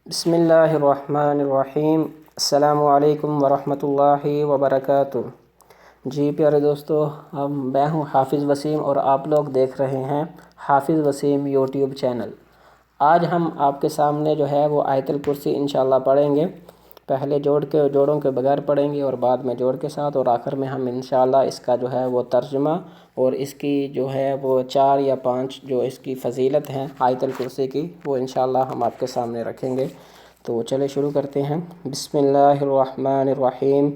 بسم اللہ الرحمن الرحیم۔ السلام علیکم ورحمۃ اللہ وبرکاتہ۔ جی پیارے دوستو، میں ہوں حافظ وسیم اور آپ لوگ دیکھ رہے ہیں حافظ وسیم یوٹیوب چینل۔ آج ہم آپ کے سامنے جو ہے وہ آیت الکرسی انشاءاللہ پڑھیں گے۔ پہلے جوڑوں کے بغیر پڑھیں گے اور بعد میں جوڑ کے ساتھ، اور آخر میں ہم انشاءاللہ اس کا جو ہے وہ ترجمہ اور اس کی جو ہے وہ 4 یا 5 جو اس کی فضیلت ہیں آیت الکرسی کی، وہ انشاءاللہ ہم آپ کے سامنے رکھیں گے۔ تو چلے شروع کرتے ہیں۔ بسم اللہ الرحمن الرحیم۔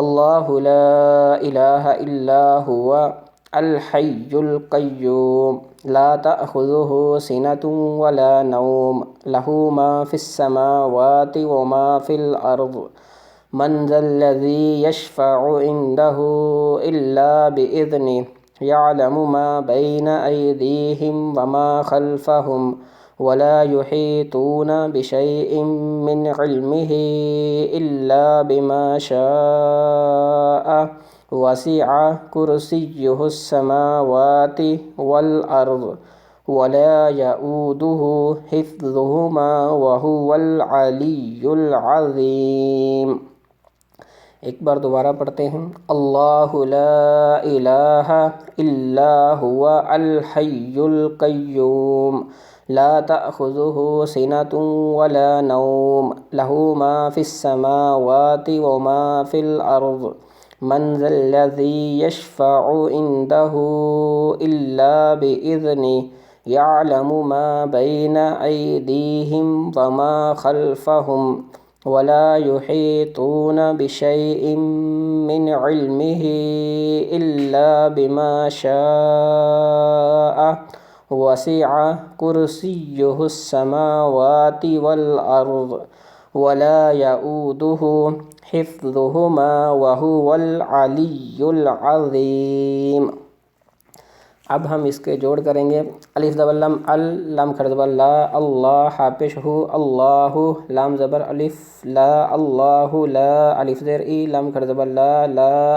اللہ لا الہ الا هو الحی القیوم لا تأخذہ سنۃ ولا نوم لہ ما فی السماوات وما فی الارض من ذا الذی یشفع عنده الا بإذنہ یعلم ما بین ایدیہم وما خلفہم ولا يحيطون بشيء من علمه إلا بما شاء وسع كرسيه السماوات والأرض ولا يؤوده حفظهما وهو العلي العظيم۔ ایک بار دوبارہ پڑھتے ہیں۔ اللہ لا الہ الا هو الحی القیوم لا تأخذہ سنۃ ولا نوم لہ ما فی السماوات وما فی الارض من ذا الذی یشفع عنده الا بإذنہ یعلم ما بین ایدیہم وما خلفہم ولا يحيطون بشيء من علمه إلا بما شاء وسع كرسيه السماوات والأرض ولا يؤوده حفظهما وهو العلي العظيم۔ اب ہم اس کے جوڑ کریں گے۔ الف زبر لم لام کھڑا زبر لا اللہ حاپش ہو اللہ لام زبر الف لا اللہ لا الف زیر ای لام کھڑا زبر لا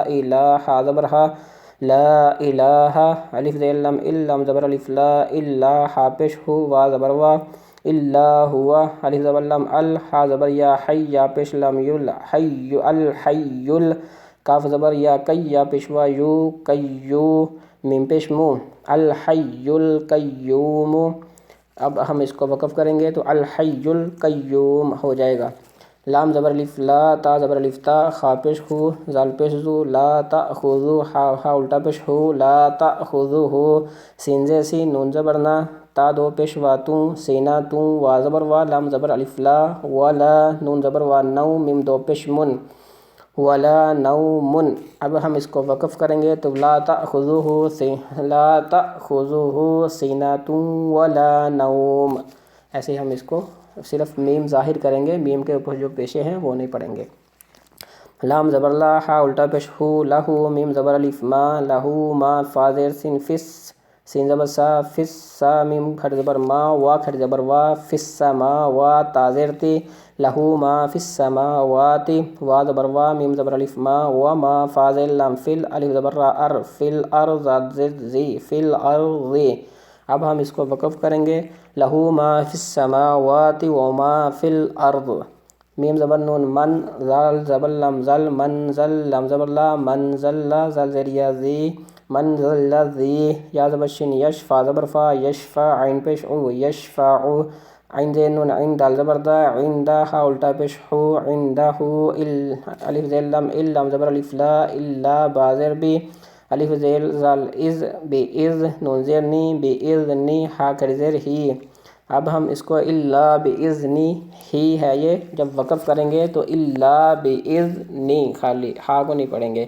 الہ زبر ہا لا الہ الف زیر لام لام زبر الف لا الا حاپش ہو وا زبر وا الا ہوا الف زبر لام ہا زبر یا حی یا پیش لام یل حی الحی کاف زبر یا کی یا پیشوا یو کیو میم پیش مو الحی القیوم۔ اب ہم اس کو وقف کریں گے تو الحی القیوم ہو جائے گا۔ لام زبر الف لا تا زبر الف تا خا پیش ہو زال پیش زو لا تأخذو ہا الٹا پیش ہو لا تأخذو سین زی سی نون زبر نا تا دو پیش واتوں سینا توں وا زبر وا لام زبر الف لا ولا نون زبر وا نو میم دو پیش من ولا نوم۔ اب ہم اس کو وقف کریں گے تو لا تأخذہ سنۃ ولا نوم، ایسے ہم اس کو صرف میم ظاہر کریں گے، میم کے اوپر جو پیشے ہیں وہ نہیں پڑھیں گے۔ لام زبر لا ہا الٹا پیش ہو لہو میم زبر الف ما لہو ما فا زیر سین فس سین زبر سا فس سا میم کھڑ زبر ما وا کھڑ زبر وا فس سما وا تا زیر تی لہو ما فی السماوات وا زبر وا میم زبر الف ما و ما فا زیر لام فل الف زبر را ار فل ارض زی فل ارض۔ اب ہم اس کو وقف کریں گے لہو ما فی السماوات و ما فی الارض میم زبر نون من زال زبر لام زل من زل لام زبر لا من زل لا زال زیر یا زی من زل ذی یا زبر شین یش فا زبر فا یشفع عین پیش او یشفع عین زیر نون عین دال زبر دا عین دا ہا الٹا پیش ہو عندہ الف زیر لام لام زبر الف لا الا با زیر بی الف زیر زال از بی از نون زیر نی بی از نی ہا کر زیر ہی۔ اب ہم اس کو الا باذنی ہی ہے یہ، جب وقف کریں گے تو الا باذنی خالی ہا کو نہیں پڑھیں گے۔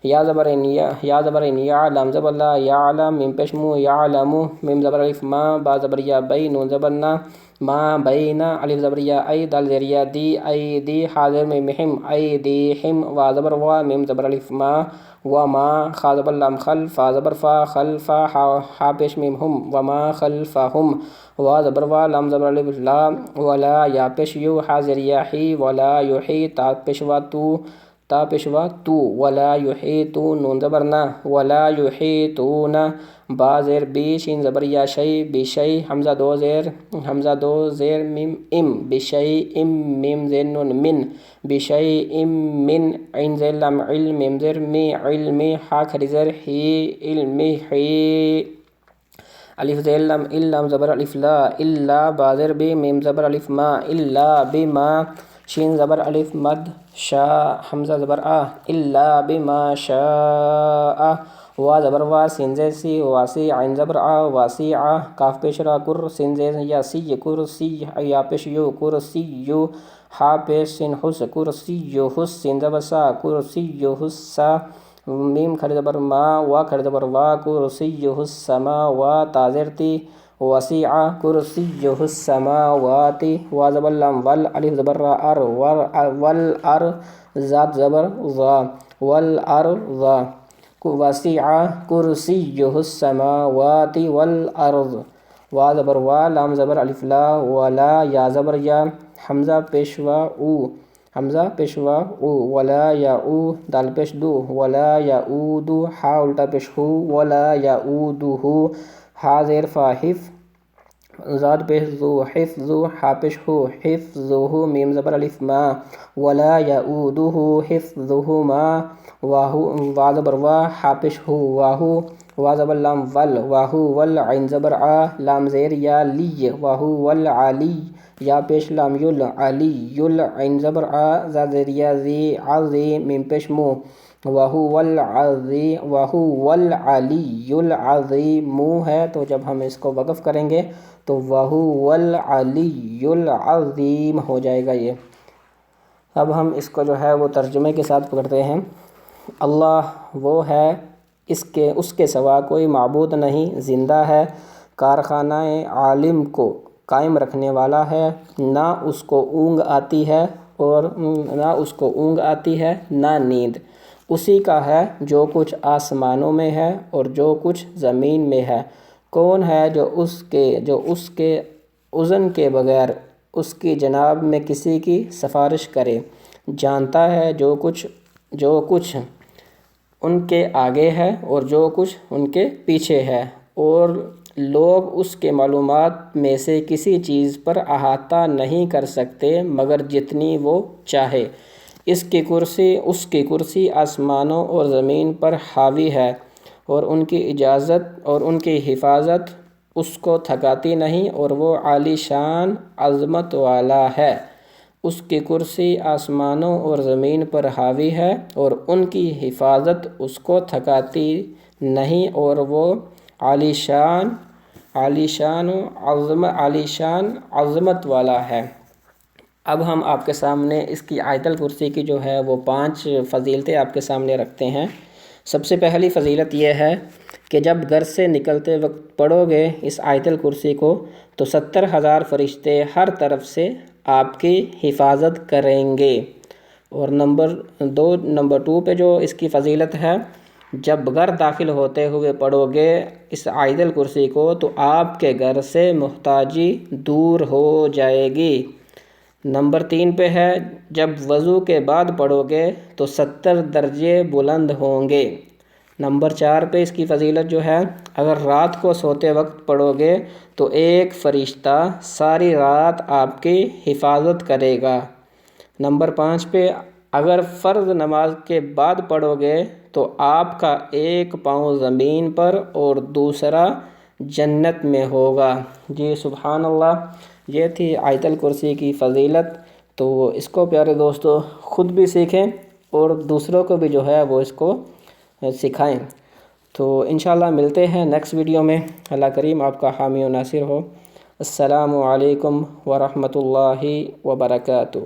یا زبر یا لام زبر لا یعلم میم پیش مو یعلم میم زبر الف ما با زبر یا بی نون زبر نا ما بینا الف زبر یا ای دال زیر یا دی ای دی حاضر میں مہم ای دی ہم وا زبر وا میم زبر الف ما و ما خا زبر لام خل فا زبر فا خلف ہا پیش میم ہم و ما خلفہم وا زبر وا لام زبر الف لا ولا یا پیش یو حاضر یا ہی ولا یحی تا پیشوا تو تا پیشوا تو ولا یحیطون نون زبر نا ولا یحیطون با زیر بی شین زبر یا شی بشی حمزہ دو زیر میم ام بشی ام میم زیر نون من بشی ام من عین زیر لام علم میم زیر می علمی حا کھری زیر ہی علمی حی الف زیر لام لام زبر الف لا الا با زیر بی میم زبر الف ما الا بما شین زبر الف مد شا حمزہ زبر الا بما شاء وا زبر وا سین زیر سی واسی عین زبر واسیع کاف پیش را کر سین زیر یا سی کرسی یا پیش یو کرسی یو ہا پیش سین حس کرسی یو حس سین زبر سا کرسی یو حسا میم کھڑی زبر ما وا کھڑی زبر وا کرسی یو حسما وا تازر تی وسیع کرسیہ السماوات وا زبر لام ول الف زبر را ار والار ذات زبر ذا والارض وسیع کرسیہ السماوات والارض وا زبر وا لام زبر الف لا ولا یا زبر یا حمزہ پیشوا او ولا یا او دال پیش دو ولا یا او دو ہا الٹا پیش ہو ولا یا او دو ہو ہا زیر فا حف زاد پیش ذو حفظ ہا پیش ہو حفظہ میم زبر الف ما ولا یؤودہ حفظہما وا زبر وا ہا پیش ہو واہو وا زبر لام ول واہو ول عین زبر لام زیر یا لی واہو والعلی یا پیش لام یل علی یل عین زبر زاد زیر یا زی عظی میم پیش مو وہو والعلی العظیم ہے، تو جب ہم اس کو وقف کریں گے تو وہو والعلی العظیم ہو جائے گا یہ۔ اب ہم اس کو جو ہے وہ ترجمے کے ساتھ پکڑتے ہیں۔ اللہ وہ ہے، اس کے سوا کوئی معبود نہیں، زندہ ہے، کارخانہ عالم کو قائم رکھنے والا ہے، نہ اس کو اونگ آتی ہے نہ نیند، اسی کا ہے جو کچھ آسمانوں میں ہے اور جو کچھ زمین میں ہے۔ کون ہے جو اس کے اذن کے بغیر اس کی جناب میں کسی کی سفارش کرے؟ جانتا ہے جو کچھ ان کے آگے ہے اور جو کچھ ان کے پیچھے ہے، اور لوگ اس کے معلومات میں سے کسی چیز پر احاطہ نہیں کر سکتے مگر جتنی وہ چاہے۔ اس کی کرسی آسمانوں اور زمین پر حاوی ہے، اور ان کی اجازت اور ان کی حفاظت اس کو تھکاتی نہیں، اور وہ عالی شان عظمت والا ہے۔ اس کی کرسی آسمانوں اور زمین پر حاوی ہے اور ان کی حفاظت اس کو تھکاتی نہیں، اور وہ عالی شان عظمت والا ہے۔ اب ہم آپ کے سامنے اس کی آیت الکرسی کی جو ہے وہ 5 فضیلتیں آپ کے سامنے رکھتے ہیں۔ سب سے پہلی فضیلت یہ ہے کہ جب گھر سے نکلتے وقت پڑھو گے اس آیت الکرسی کو تو 70,000 فرشتے ہر طرف سے آپ کی حفاظت کریں گے۔ اور نمبر 2 پہ جو اس کی فضیلت ہے، جب گھر داخل ہوتے ہوئے پڑھو گے اس آیت الکرسی کو تو آپ کے گھر سے محتاجی دور ہو جائے گی۔ نمبر 3 پہ ہے، جب وضو کے بعد پڑھو گے تو 70 درجے بلند ہوں گے۔ نمبر 4 پہ اس کی فضیلت جو ہے، اگر رات کو سوتے وقت پڑھو گے تو ایک فرشتہ ساری رات آپ کی حفاظت کرے گا۔ نمبر 5 پہ اگر فرض نماز کے بعد پڑھو گے تو آپ کا ایک پاؤں زمین پر اور دوسرا جنت میں ہوگا۔ جی سبحان اللہ، یہ تھی آیت الکرسی کی فضیلت۔ تو اس کو پیارے دوستو خود بھی سیکھیں اور دوسروں کو بھی جو ہے وہ اس کو سکھائیں۔ تو انشاءاللہ ملتے ہیں نیکسٹ ویڈیو میں۔ اللہ کریم آپ کا حامی و ناصر ہو۔ السلام علیکم ورحمۃ اللہ وبرکاتہ۔